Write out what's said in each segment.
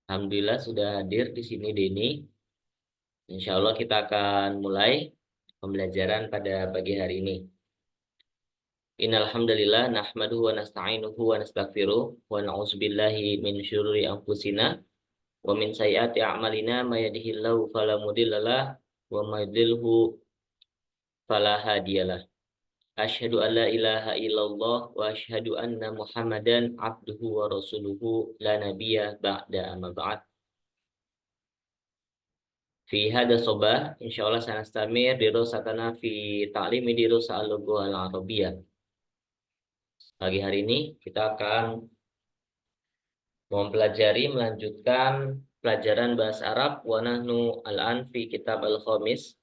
Alhamdulillah sudah hadir di sini Denny. Insya Allah kita akan mulai pembelajaran pada pagi hari ini. Innal hamdalillah nahmaduhu wa nasta'inuhu wa nastaghfiruh wa na'udzubillahi min syururi anfusina wa min sayyiati a'malina may yahdihillahu fala mudhillalah wa may yudhlilhu fala hadiyalah. Asyhadu an la ilaha illallah wa asyhadu anna Muhammadan abduhu wa rasuluhu la nabiyya ba'da amma ba'd. Fi hada sobah, insyaallah sanastamir dirosatana fi ta'limi dirosa al-lughah al-arabiyyah. Pagi hari ini kita akan mempelajari melanjutkan pelajaran bahasa Arab wa nahnu al-an fi kitab al-khamis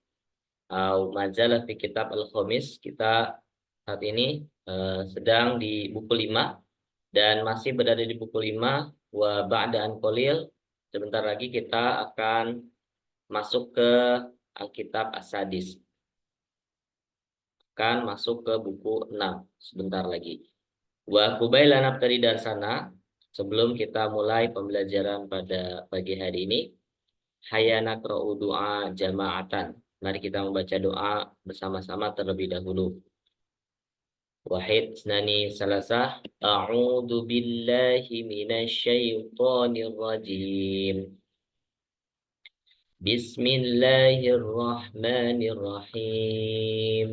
atau majalah fi kitab al-khamis. Kita saat ini sedang di buku 5 dan masih berada di buku 5 wa ba'da an qalil. Sebentar lagi kita akan masuk ke Alkitab As-Sadis. Akan masuk ke buku 6 sebentar lagi. Wa qubaila nabtadi dari sana, sebelum kita mulai pembelajaran pada pagi hari ini, hayya naqra'u doa jama'atan. Mari kita membaca doa bersama-sama terlebih dahulu. Wahid, senani, salasah. A'udzu billahi minasy syaithanir rajim. Bismillahirrahmanirrahim.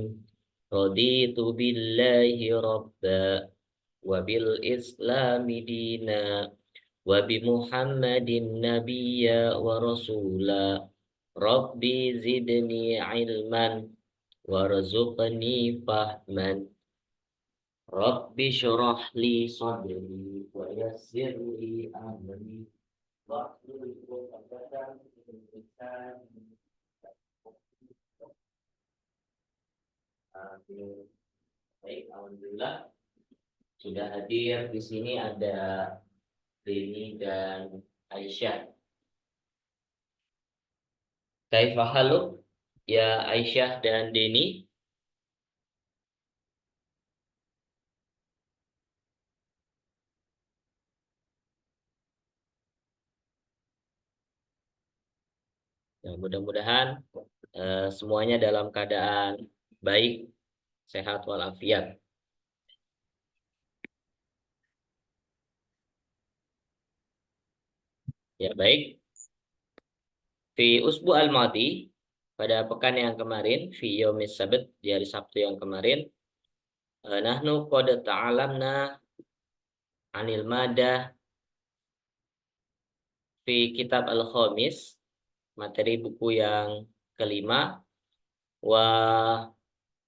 Raditu billahi rabba wa bil islami dina wa bi Muhammadin nabiyya wa rasula. Rabbi zidni ilman warzuqni fahman. Rabbi syrah li sadri wa yassir li amri wahlul 'uqdatam min lisani. Baik, alhamdulillah sudah hadir di sini ada Denny dan Aisyah. Kaifa haluk ya Aisyah dan Denny? Ya, mudah-mudahan semuanya dalam keadaan baik, sehat walafiat. Ya, baik. Fi usbu al-madi, pada pekan yang kemarin, fi yaumis sabt, di hari Sabtu yang kemarin, nahnu qad ta'alamna anil madah fi kitab al-khamis, materi buku yang kelima, wa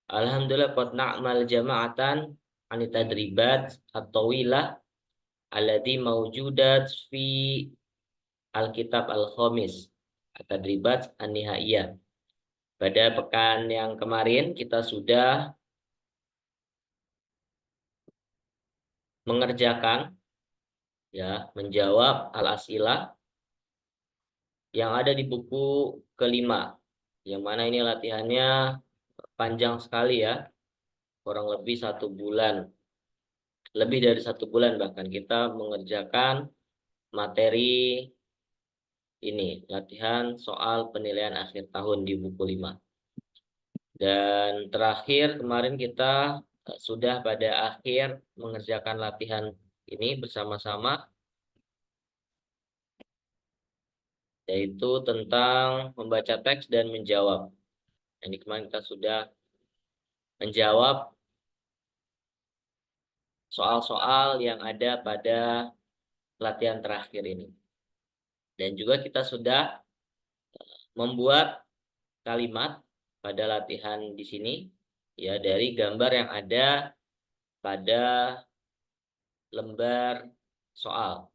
alhamdulillah qad na'mal jama'atan anit tadribat at-tawilah alladhi mawjudat fi al-kitab al-khamis at-tadribat an-nihaiyah. Pada pekan yang kemarin kita sudah mengerjakan, ya, menjawab al-asilah yang ada di buku kelima, yang mana ini latihannya panjang sekali ya, kurang lebih 1 bulan, lebih dari 1 bulan bahkan kita mengerjakan materi ini, latihan soal penilaian akhir tahun di buku 5. Dan terakhir kemarin kita sudah pada akhir mengerjakan latihan ini bersama-sama, yaitu tentang membaca teks dan menjawab. Ini kemarin kita sudah menjawab soal-soal yang ada pada latihan terakhir ini. Dan juga kita sudah membuat kalimat pada latihan di sini, ya, dari gambar yang ada pada lembar soal.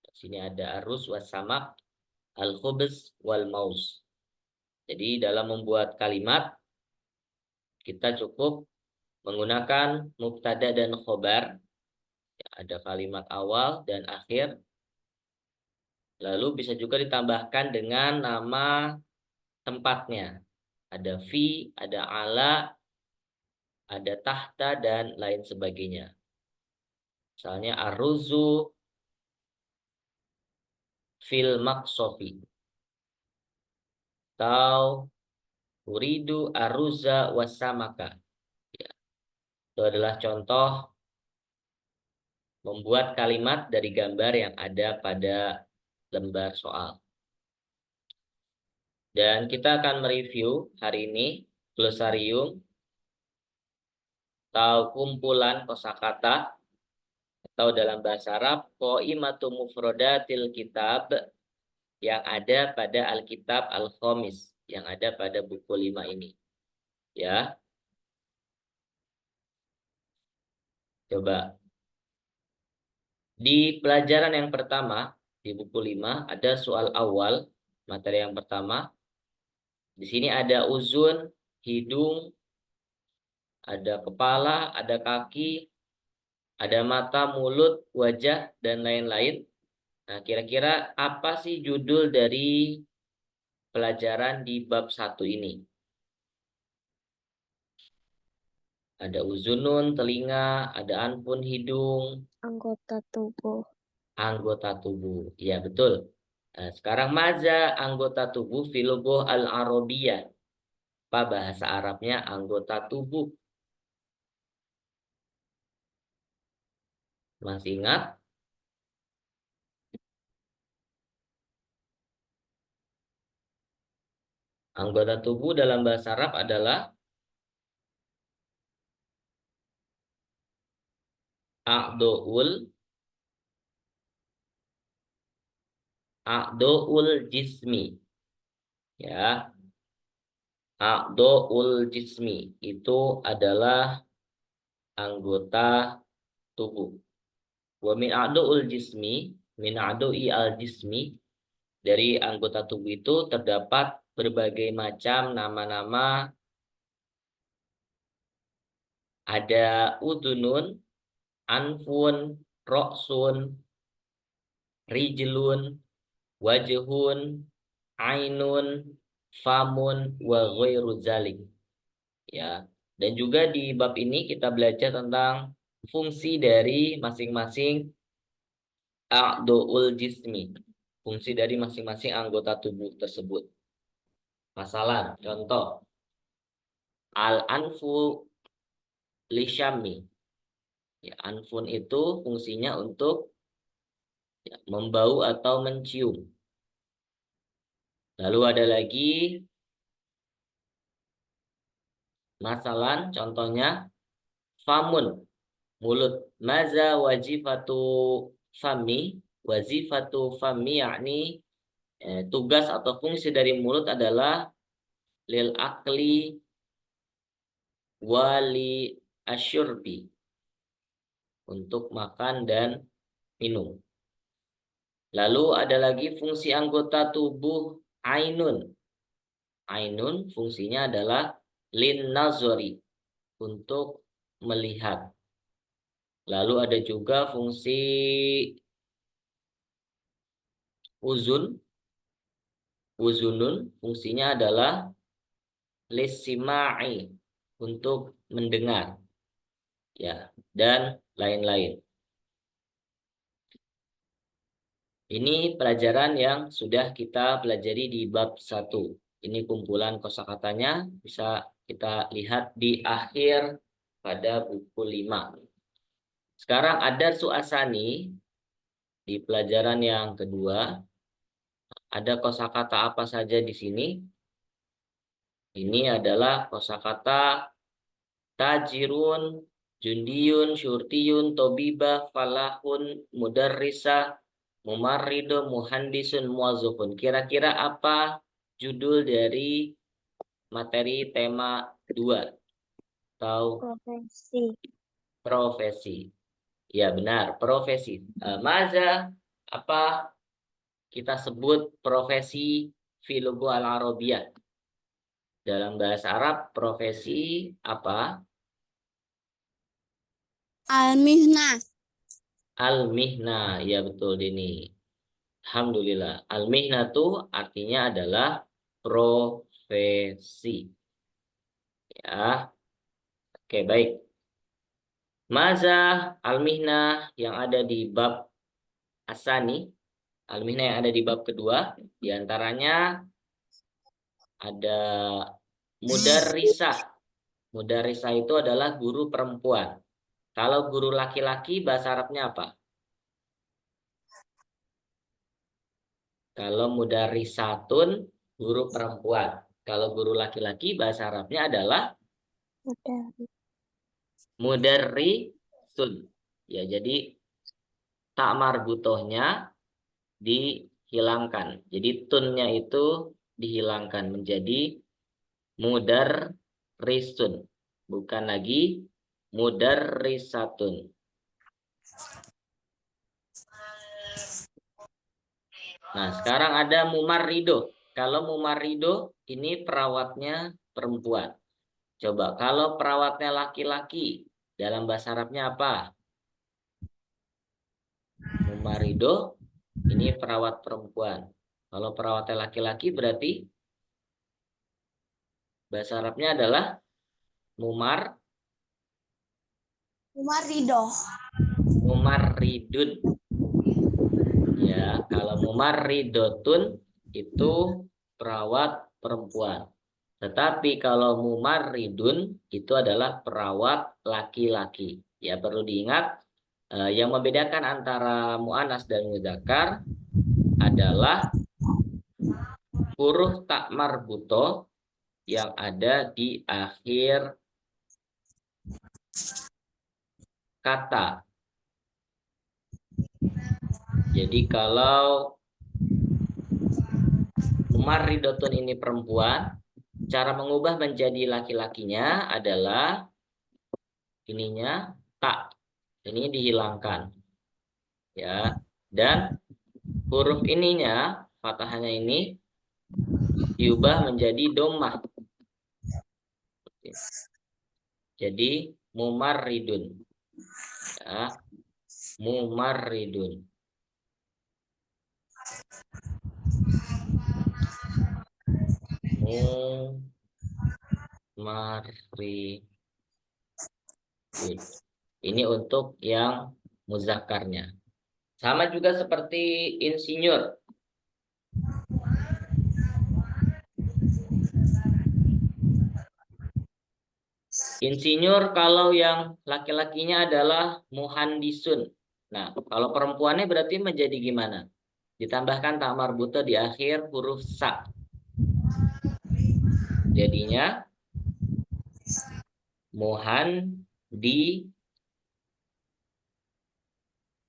Di sini ada arus wasamak, al-khubz wal maus. Jadi dalam membuat kalimat kita cukup menggunakan mubtada dan khobar. Ya, ada kalimat awal dan akhir. Lalu bisa juga ditambahkan dengan nama tempatnya. Ada fi, ada ala, ada tahta, dan lain sebagainya. Misalnya arruzu fil maqsofi. Atau uridu aruza wasamaka. Ya, itu adalah contoh membuat kalimat dari gambar yang ada pada lembar soal. Dan kita akan mereview hari ini glosarium atau kumpulan kosakata atau dalam bahasa Arab qaimatu mufradatil kitab yang ada pada Alkitab Al-Khamis, yang ada pada buku 5 ini. Ya, coba. Di pelajaran yang pertama, di buku 5, ada soal awal, materi yang pertama. Di sini ada uzun, hidung, ada kepala, ada kaki, ada mata, mulut, wajah, dan lain-lain. Nah, kira-kira apa sih judul dari pelajaran di bab 1 ini? Ada uzunun, telinga, ada anfun, hidung, Anggota tubuh. anggota tubuh. Iya, betul. Nah, sekarang maza anggota tubuh filogoh al-arabiyah. Apa bahasa Arabnya anggota tubuh? Masih ingat? Anggota tubuh dalam bahasa Arab adalah a'doul, a'doul jismi. Ya, a'doul jismi itu adalah anggota tubuh. Wa min a'doul jismi, min a'doi al jismi, dari anggota tubuh itu terdapat berbagai macam nama-nama. Ada udunun, anfun, roksun, rijlun, wajhun, ainun, famun, wa ghairu zalik. Ya. Dan juga di bab ini kita belajar tentang fungsi dari masing-masing a'dha'ul jismi. Fungsi dari masing-masing anggota tubuh tersebut. Masalah, contoh. Al-anfu lisyami. Ya, anfun itu fungsinya untuk ya, membau atau mencium. Lalu ada lagi masalah, contohnya famun, mulut. Maza wajifatu fami, wazifatu fami yakni tugas atau fungsi dari mulut adalah lil akli wali asyurbi, untuk makan dan minum. Lalu ada lagi fungsi anggota tubuh ainun. Ainun fungsinya adalah lin nazori, untuk melihat. Lalu ada juga fungsi uzun. Uzunun fungsinya adalah lisimai, untuk mendengar. Ya, dan lain-lain. Ini pelajaran yang sudah kita pelajari di bab 1. Ini kumpulan kosakatanya bisa kita lihat di akhir pada buku 5. Sekarang ada suasani di pelajaran yang kedua. Ada kosakata apa saja di sini? Ini adalah kosakata tajirun, jundiyun, syurtiyun, tobibah, falahun, mudarrisah, mumarrido, muhandisun, muwazzafun. Kira-kira apa judul dari materi tema 2 atau Profesi. profesi? Ya benar, profesi. Maza, apa kita sebut profesi filogo al-arabiyah? Dalam bahasa Arab, profesi apa? Al-mihnah. Al-mihnah, ya betul Dini. Alhamdulillah. Al-mihnah itu artinya adalah profesi. Ya, oke baik. Maza al-mihnah yang ada di bab asani. Al-Mihnah yang ada di bab kedua. Di antaranya ada mudarrisah. Mudarrisah itu adalah guru perempuan. Kalau guru laki-laki bahasa Arabnya apa? Kalau mudarrisatun guru perempuan. Kalau guru laki-laki bahasa Arabnya adalah Udah. mudarrisun. Ya, jadi tak marbutohnya dihilangkan. Jadi tunnya itu dihilangkan menjadi mudarrisun. Bukan lagi mudarrisatun. Nah, sekarang ada mumarrido. Kalau mumarrido ini perawatnya perempuan. Coba kalau perawatnya laki-laki dalam bahasa Arabnya apa? Mumarrido ini perawat perempuan. Kalau perawatnya laki-laki berarti bahasa Arabnya adalah Ridho. mumarridun. Ya, kalau mumarridotun itu perawat perempuan. Tetapi kalau mumarridun itu adalah perawat laki-laki. Ya, perlu diingat yang membedakan antara muannas dan mudzakkar adalah huruf tak marbuto yang ada di akhir kata. Jadi kalau mumarridotun ini perempuan, cara mengubah menjadi laki-lakinya adalah ininya tak. Ini dihilangkan. Ya. Dan huruf ininya, fathahnya ini diubah menjadi dhammah. Jadi mumarridun. Ya. Mumarridun. Mumarridun. Ini untuk yang muzakkarnya. Sama juga seperti insinyur. Insinyur kalau yang laki-lakinya adalah muhandisun. Nah, kalau perempuannya berarti menjadi gimana? Ditambahkan tak marbuto di akhir huruf sa. Jadinya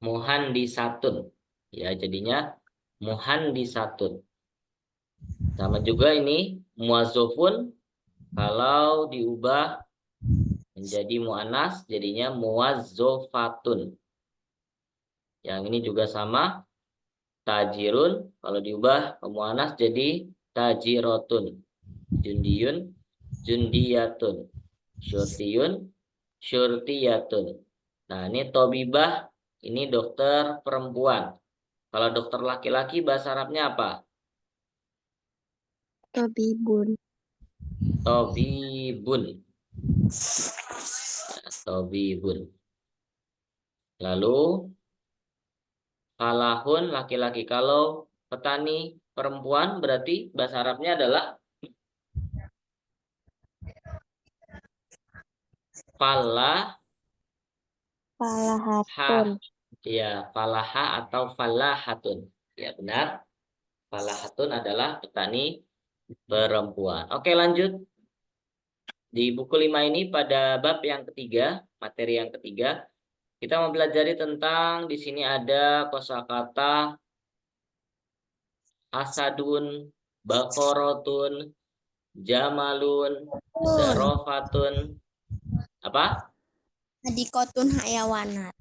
muhandisatun. Ya, jadinya muhandisatun. Sama juga ini muwazzofun kalau diubah menjadi muannas jadinya muwazzofatun. Yang ini juga sama. Tajirun kalau diubah ke muannas jadi tajirotun. Jundiyun, jundiyatun. Syurtiyun, syurtiyatun. Nah, ini tobibah, ini dokter perempuan. Kalau dokter laki-laki bahasa Arabnya apa? Tabibun. Tobibun. Tobibun. Lalu falahun laki-laki. Kalau petani perempuan berarti bahasa Arabnya adalah falah. Falahatun. Ya, falaha atau falahatun. Ya, benar. Falahatun adalah petani perempuan. Oke, lanjut. Di buku 5 ini pada bab yang ketiga, materi yang ketiga, kita mempelajari tentang di sini ada kosakata asadun, bakorotun, jamalun, zarofatun, apa? Hadikotun hayawanat.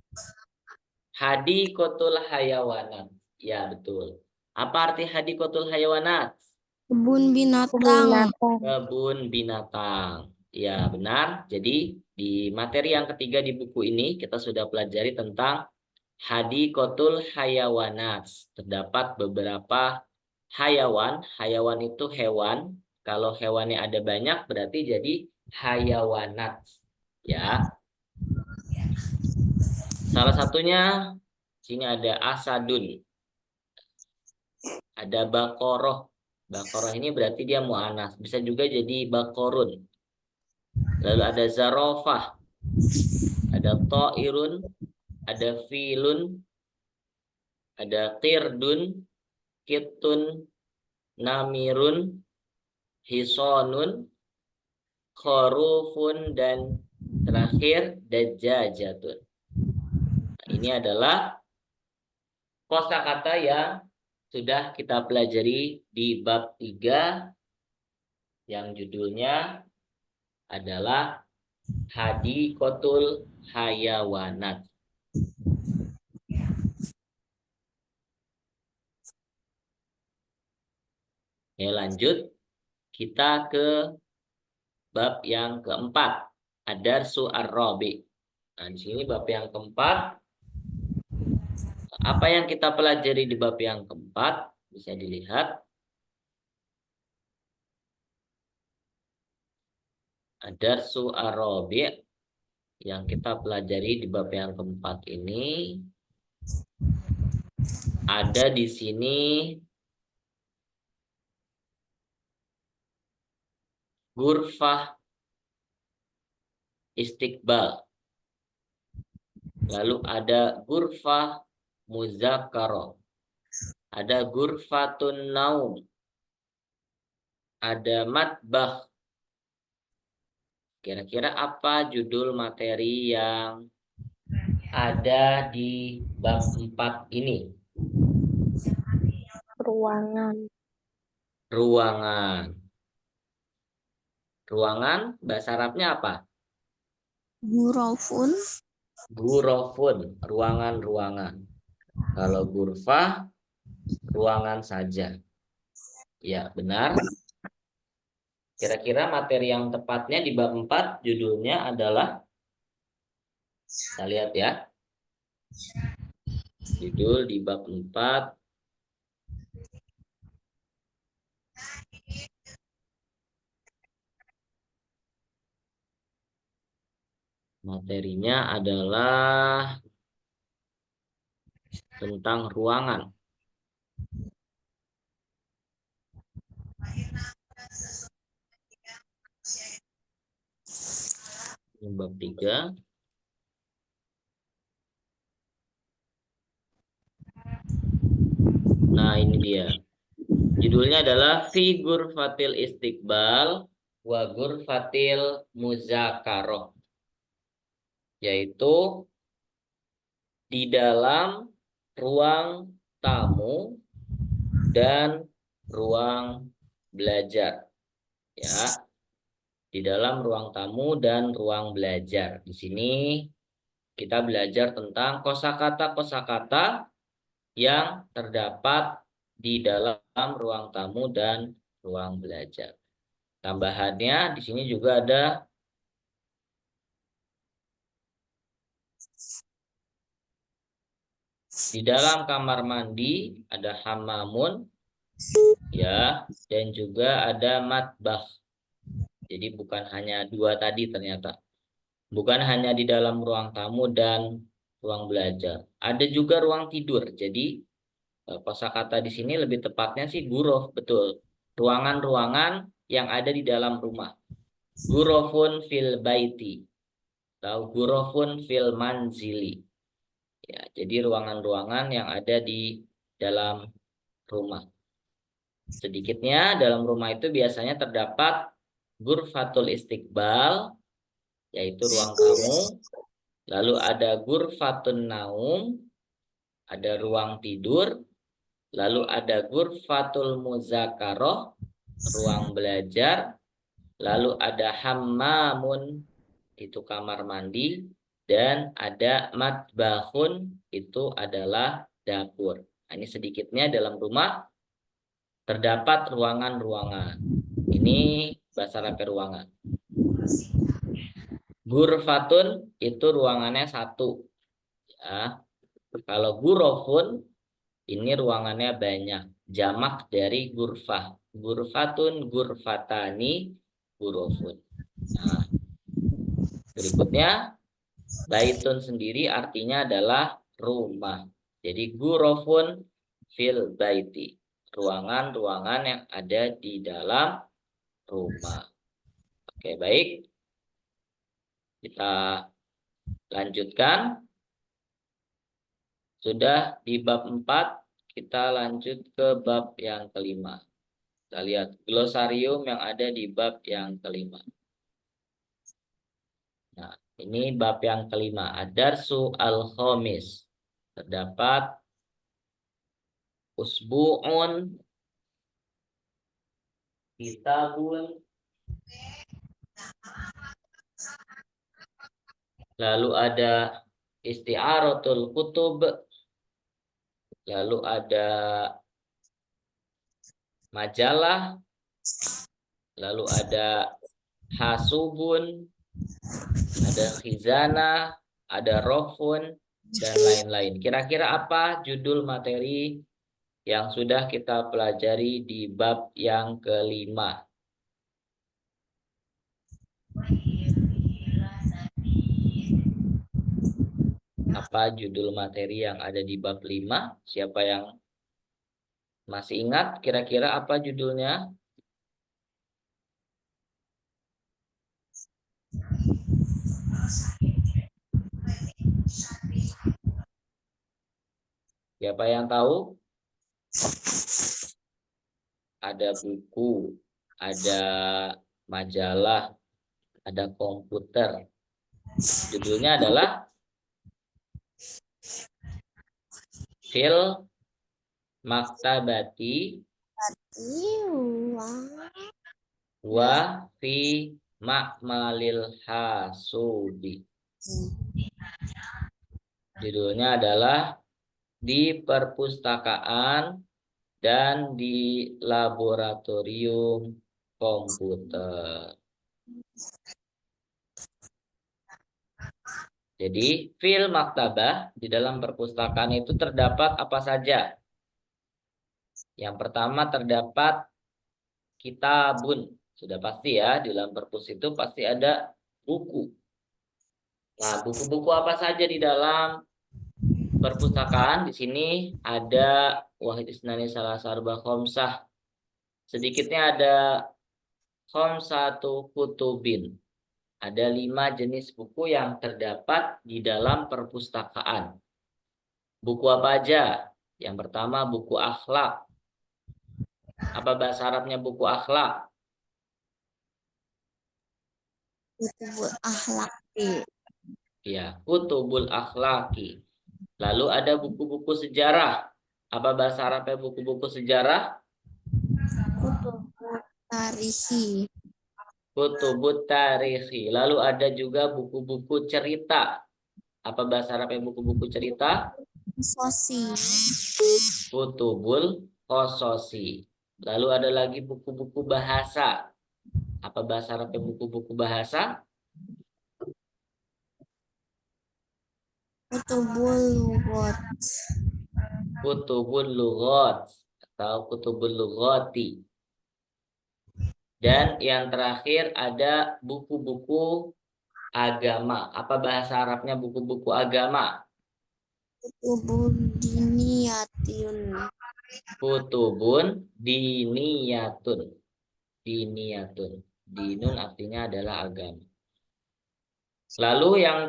Hadikotul hayawanat. Ya, betul. Apa arti hadikotul hayawanat? Kebun binatang. Kebun binatang. Ya, benar. Jadi, di materi yang ketiga di buku ini, kita sudah pelajari tentang hadikotul hayawanat. Terdapat beberapa hayawan. Hayawan itu hewan. Kalau hewannya ada banyak, berarti jadi hayawanat. Ya. Salah satunya, sini ada asadun. Ada bakoroh. Bakoroh ini berarti dia mu'anas. Bisa juga jadi bakorun. Lalu ada zarofah. Ada ta'irun. Ada filun. Ada qirdun. Kitun. Namirun. Hisonun. Khorufun. Dan terakhir dajjajatun. Nah, ini adalah kosakata yang sudah kita pelajari di bab 3 yang judulnya adalah Hadikotul Hayawanat. Ya, lanjut kita ke bab yang keempat, Ad-Darsu Ar-Rabi. Nah, di sini bab yang keempat. Apa yang kita pelajari di bab yang keempat bisa dilihat. Ad-Darsu Ar-Rabi yang kita pelajari di bab yang keempat ini ada di sini Ghurfah Istiqbal. Lalu ada Ghurfah Muzakkaro. Ada Ghurfatun Naum. Ada Matbah. Kira-kira apa judul materi yang ada di bab 4 ini? Ruangan. Ruangan. Ruangan bahasa Arabnya apa? Gurofun. Ghurafun, ruangan-ruangan. Kalau ghurfah, ruangan saja. Ya, benar. Kira-kira materi yang tepatnya di bab 4 judulnya adalah, kita lihat ya. Judul di bab 4 materinya adalah tentang ruangan. Ini bab 3. Nah, ini dia. Judulnya adalah Fi Ghurfatil Istiqbal wa Ghurfatil Muzakaroh. Yaitu di dalam ruang tamu dan ruang belajar. Ya, di dalam ruang tamu dan ruang belajar. Di sini kita belajar tentang kosakata-kosakata yang terdapat di dalam ruang tamu dan ruang belajar. Tambahannya di sini juga ada di dalam kamar mandi ada hamamun, ya, dan juga ada matbah. Jadi bukan hanya 2 tadi ternyata. Bukan hanya di dalam ruang tamu dan ruang belajar. Ada juga ruang tidur. Jadi kosakata di sini lebih tepatnya sih gurof, betul. Ruangan-ruangan yang ada di dalam rumah. Gurofun fil baiti atau gurofun fil manzili. Ya, jadi ruangan-ruangan yang ada di dalam rumah. Sedikitnya dalam rumah itu biasanya terdapat Ghurfatul Istiqbal, yaitu ruang tamu. Lalu ada Ghurfatun Naum, ada ruang tidur. Lalu ada Ghurfatul Muzakaroh, ruang belajar. Lalu ada Hammamun, itu kamar mandi. Dan ada Matbahun, itu adalah dapur. Nah, ini sedikitnya dalam rumah terdapat ruangan-ruangan. Ini bahasa Arab ruangan. Ghurfatun itu ruangannya 1. Ya. Kalau ghurafun ini ruangannya banyak. Jamak dari ghurfah. Ghurfatun, ghurfatani, ghurafun. Nah, berikutnya baitun sendiri artinya adalah rumah. Jadi ghurafun fil baiti. ruangan-ruangan yang ada di dalam rumah. Oke, baik. Kita lanjutkan. Sudah di bab 4, kita lanjut ke bab yang kelima. Kita lihat glosarium yang ada di bab yang kelima. Nah, ini bab yang kelima. Ad-darsu al-khamis. Terdapat usbu'un, kitabun, lalu ada isti'aratul kutub, lalu ada majalah, lalu ada hasubun, ada khizanah, ada rofun, dan lain-lain. Kira-kira apa judul materi yang sudah kita pelajari di bab yang kelima? Apa judul materi yang ada di bab 5? Siapa yang masih ingat kira-kira apa judulnya? Siapa yang tahu? Ada buku, ada majalah, ada komputer. Judulnya adalah Fil Maktabati wa fi Ma'malil Hasubi. Judulnya adalah di perpustakaan dan di laboratorium komputer. Jadi, fil maktabah, di dalam perpustakaan itu terdapat apa saja? Yang pertama terdapat kitabun. Sudah pasti ya, di dalam perpus itu pasti ada buku. Nah, buku-buku apa saja di dalam perpustakaan? Di sini ada wahid isnani salah sarba khomsah. Sedikitnya ada khomsatu kutubin. Ada 5 jenis buku yang terdapat di dalam perpustakaan. Buku apa aja? Yang pertama buku akhlak. Apa bahasa Arabnya buku akhlak? Kutubul akhlaki. Ya, kutubul akhlaki. Lalu ada buku-buku sejarah. Apa bahasa Arabnya buku-buku sejarah? Kutubul tarihi. Kutubut tarikhi. Lalu ada juga buku-buku cerita. Apa bahasa Arabnya buku-buku cerita? Sosi. Kutubul qososi. Lalu ada lagi buku-buku bahasa. Apa bahasa Arabnya buku-buku bahasa? Kutubul lugot. Kutubul lughat atau kutubul lughati. Dan yang terakhir ada buku-buku agama. Apa bahasa Arabnya buku-buku agama? Kutubul diniyatun. Kutubun diniyatun. Diniyatun. Dinun artinya adalah agama. Lalu yang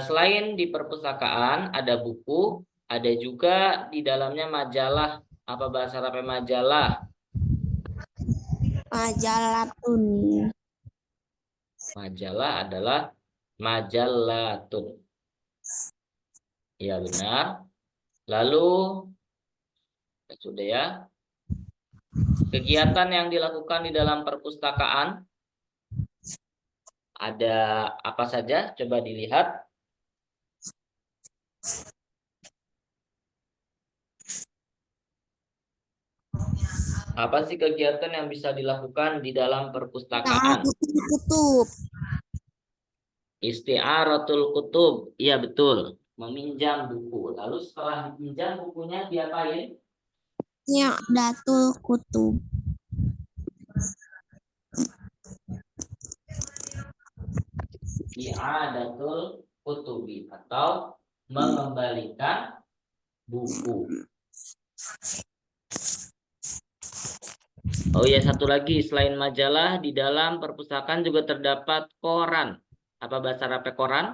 selain di perpustakaan ada buku, ada juga di dalamnya majalah. Apa bahasa Arabnya majalah? Majalatun. Majalah adalah majallatun. Ya benar. Lalu sudah ya. Kegiatan yang dilakukan di dalam perpustakaan ada apa saja? Coba dilihat. Apa sih kegiatan yang bisa dilakukan di dalam perpustakaan? Kutub. Isti'aratul kutub. Iya betul. Meminjam buku. Lalu setelah dipinjam bukunya diapain? I'datul kutub. I'adatul kutubi atau mengembalikan buku. Oh iya, satu lagi. Selain majalah, di dalam perpustakaan juga terdapat koran. Apa bahasa Arabnya koran?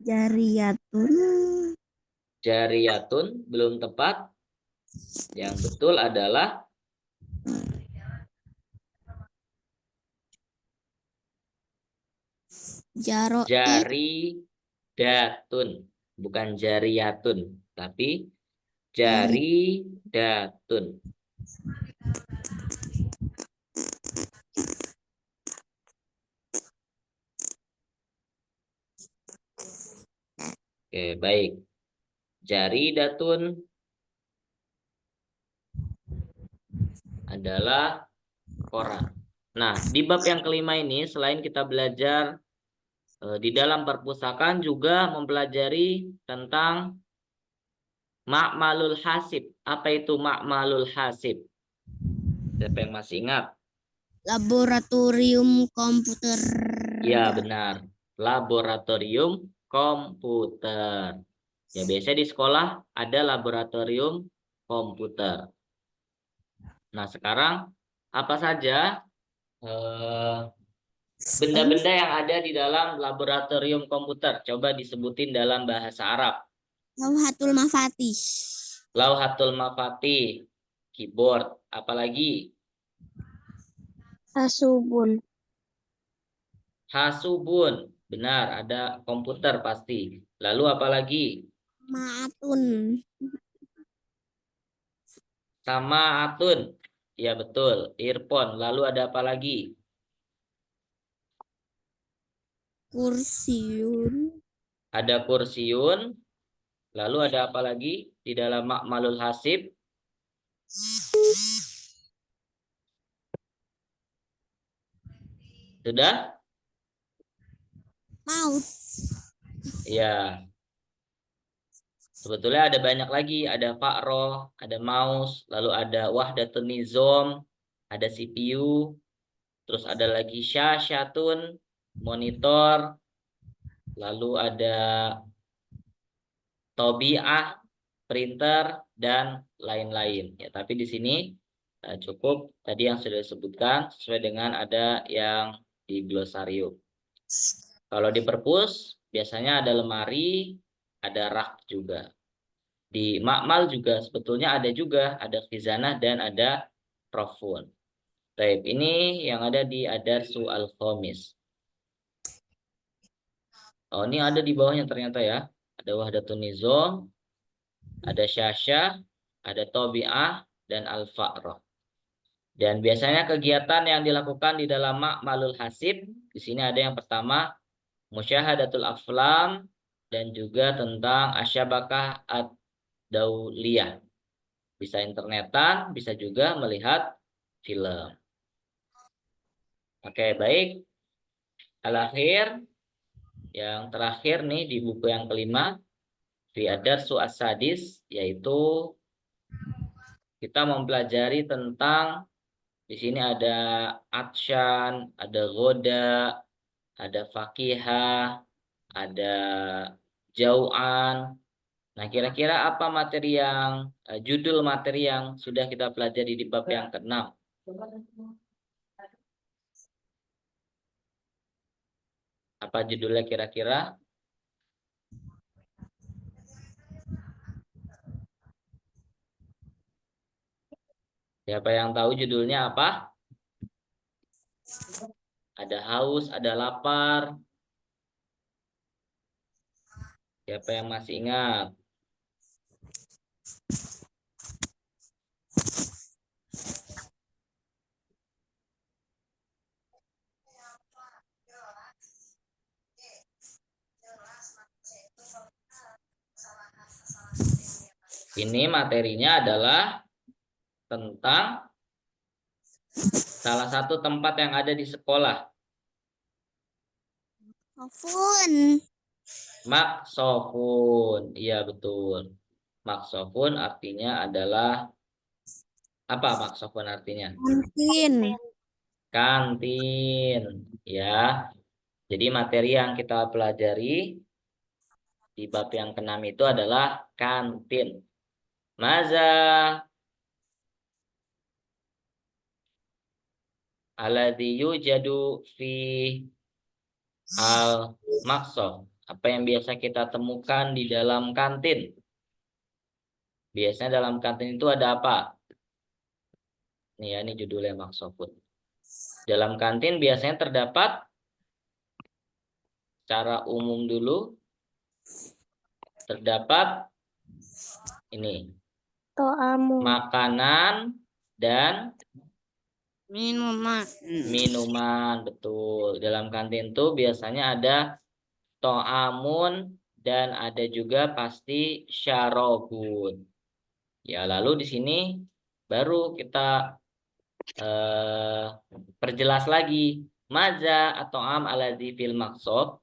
Jariyatun. Jariyatun, belum tepat. Yang betul adalah Jaroid. jaridatun. Bukan jariyatun, tapi Jari. jaridatun. Oke, baik. Jaridatun adalah koran. Nah, di bab yang kelima ini, selain kita belajar di dalam perpustakaan juga mempelajari tentang ma'malul hasib. Apa itu ma'malul hasib? Siapa yang masih ingat? Laboratorium komputer. Ya, benar. Laboratorium komputer. Ya, biasanya di sekolah ada laboratorium komputer. Nah, sekarang apa saja eh, benda-benda yang ada di dalam laboratorium komputer? Coba disebutin dalam bahasa Arab. Lauhatul Mafatih. Lauhatul Mafatih, keyboard, apalagi Hasubun. Hasubun, benar ada komputer pasti. Lalu apalagi Maatun. sama Atun, ya betul, earphone. Lalu ada apa lagi? Kursiun. Ada kursiun. Lalu ada apa lagi di dalam Makmalul Hasib? Sudah? Mouse. Ya, sebetulnya ada banyak lagi. Ada Fakroh, ada mouse, lalu ada Wahdatun Nizom, ada CPU, terus ada lagi Syashatun, monitor, lalu ada Tobiah, printer, dan lain-lain. Ya, tapi di sini cukup tadi yang sudah disebutkan sesuai dengan ada yang di glosarium. Kalau di perpus biasanya ada lemari, ada rak juga. Di makmal juga sebetulnya ada juga, ada khizanah dan ada profun. Baik, ini yang ada di Adarsu Al-Khomis. Oh, ini ada di bawahnya ternyata ya. Ada Wahdatun Nizam, ada Syasyah, ada Tobi'ah, dan Al-Fa'rah. Dan biasanya kegiatan yang dilakukan di dalam Ma'malul Hasib, di sini ada yang pertama, Musyahadatul Aflam, dan juga tentang Asyabakah Ad-Dauliyah. Bisa internetan, bisa juga melihat film. Oke, baik. Al-akhir, yang terakhir nih di buku yang kelima, di Adarsu As-Sadis, yaitu kita mempelajari tentang di sini ada akshan, ada goda, ada fakihah, ada jauhan. Nah, kira-kira apa materi yang judul materi yang sudah kita pelajari di bab yang keenam? Apa judulnya kira-kira? Siapa yang tahu judulnya apa? Ada haus, ada lapar. Siapa yang masih ingat? Ini materinya adalah tentang salah satu tempat yang ada di sekolah. Sofun. Maksofun. Iya betul. Maksofun artinya adalah apa maksofun artinya? Kantin. Kantin. Ya. Jadi materi yang kita pelajari di bab yang ke-6 itu adalah kantin. Maza alladzi yujadu fi al-maqsad. Apa yang biasa kita temukan di dalam kantin? Biasanya dalam kantin itu ada apa? Nih ya, ini judulnya maksofun. Dalam kantin biasanya terdapat secara umum dulu terdapat ini To'amu. makanan dan Minuman. minuman, betul. Dalam kantin tuh biasanya ada to'amun dan ada juga pasti syarobun. Ya, lalu di sini baru kita eh, perjelas lagi maza atau am aladzi fil maqsob.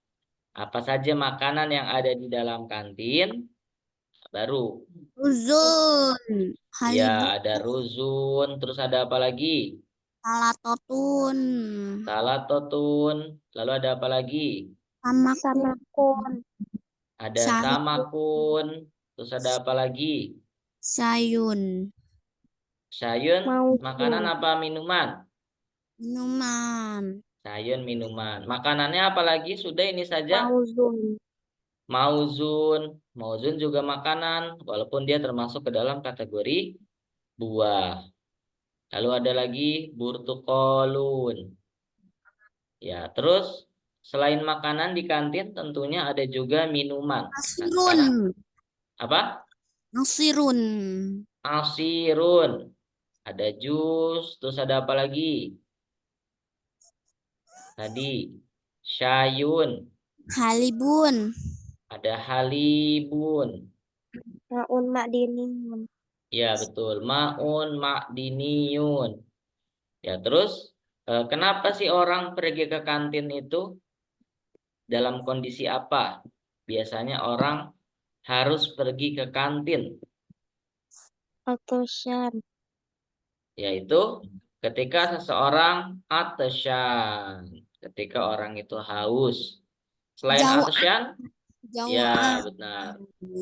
Apa saja makanan yang ada di dalam kantin? Baru. Uzun. Ya, Halibut. ada ruzun, terus ada apa lagi? Salatotun. Salatotun, lalu ada apa lagi? Samakun. Ada samakun, terus ada apa lagi? Sayun. Sayun, makanan Maupun. apa minuman? Minuman. Sayun minuman. Makanannya apa lagi? Sudah ini saja. Mauzun. Mauzun, mauzun juga makanan, walaupun dia termasuk ke dalam kategori buah. Lalu ada lagi burtukolun. Ya, terus selain makanan di kantin tentunya ada juga minuman. Nah, Nasirun. sekarang apa? Nasirun. Asirun. Ada jus, terus ada apa lagi? Tadi syayun, Halibun. ada halibun. Maun makdiniun. Ya, betul. Maun ma'diniyun. Ya, terus kenapa sih orang pergi ke kantin itu? Dalam kondisi apa? Biasanya orang harus pergi ke kantin, Atosyan. yaitu ketika seseorang atasyan, ketika orang itu haus. Selain Jauh. atasyan, ya Jauhan. benar.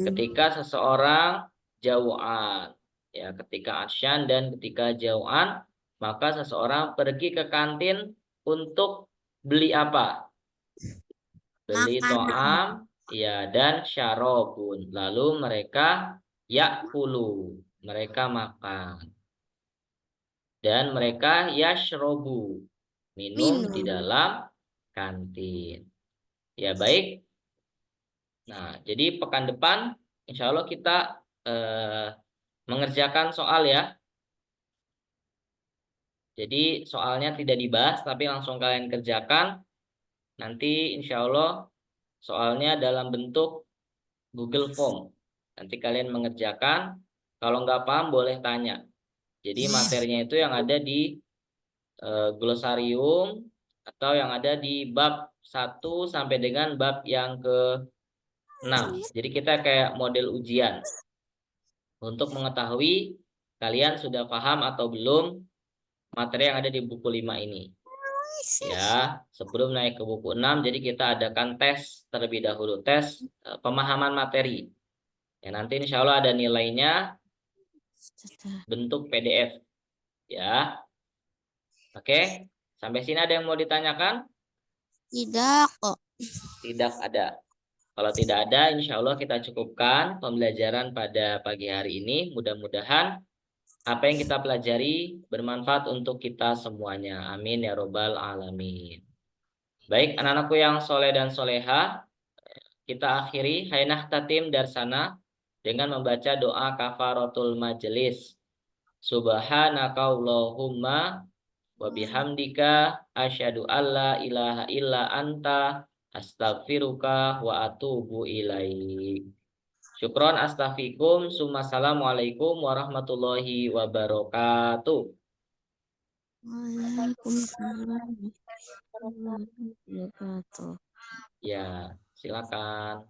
Ketika seseorang jauhan, ya ketika atasyan dan ketika jauhan, maka seseorang pergi ke kantin untuk beli apa? Beli Makanan. to'am, ya dan syarobun. Lalu mereka yakulu, mereka makan. Dan mereka yashrobu, minum di Minum. dalam kantin. Ya baik. Nah, jadi pekan depan insya Allah kita mengerjakan soal ya. Jadi soalnya tidak dibahas tapi langsung kalian kerjakan. Nanti insya Allah soalnya dalam bentuk Google Form. Nanti kalian mengerjakan. Kalau nggak paham boleh tanya. Jadi materinya itu yang ada di glosarium atau yang ada di bab 1 sampai dengan bab yang ke-6. Jadi kita kayak model ujian untuk mengetahui kalian sudah paham atau belum materi yang ada di buku 5 ini. Ya, sebelum naik ke buku 6, jadi kita adakan tes terlebih dahulu, tes pemahaman materi. Ya, nanti insya Allah ada nilainya bentuk PDF. Ya, oke. Sampai sini ada yang mau ditanyakan? Tidak kok. Tidak ada. Kalau tidak ada, insya Allah kita cukupkan pembelajaran pada pagi hari ini. Mudah-mudahan apa yang kita pelajari bermanfaat untuk kita semuanya. Amin ya robbal alamin. Baik, anak-anakku yang soleh dan soleha, kita akhiri hainah tatim darsana dengan membaca doa kafaratul majelis. Subhanakallahumma wa bihamdika asyhadu alla ilaha illa anta astaghfiruka wa atubu ilaik. Syukron astaghfikum. Assalamualaikum warahmatullahi wabarakatuh. Waalaikumsalam warahmatullahi wabarakatuh. Ya, silakan.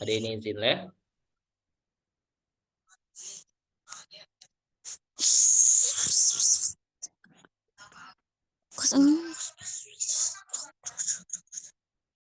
Ada ini izin live. Kosong.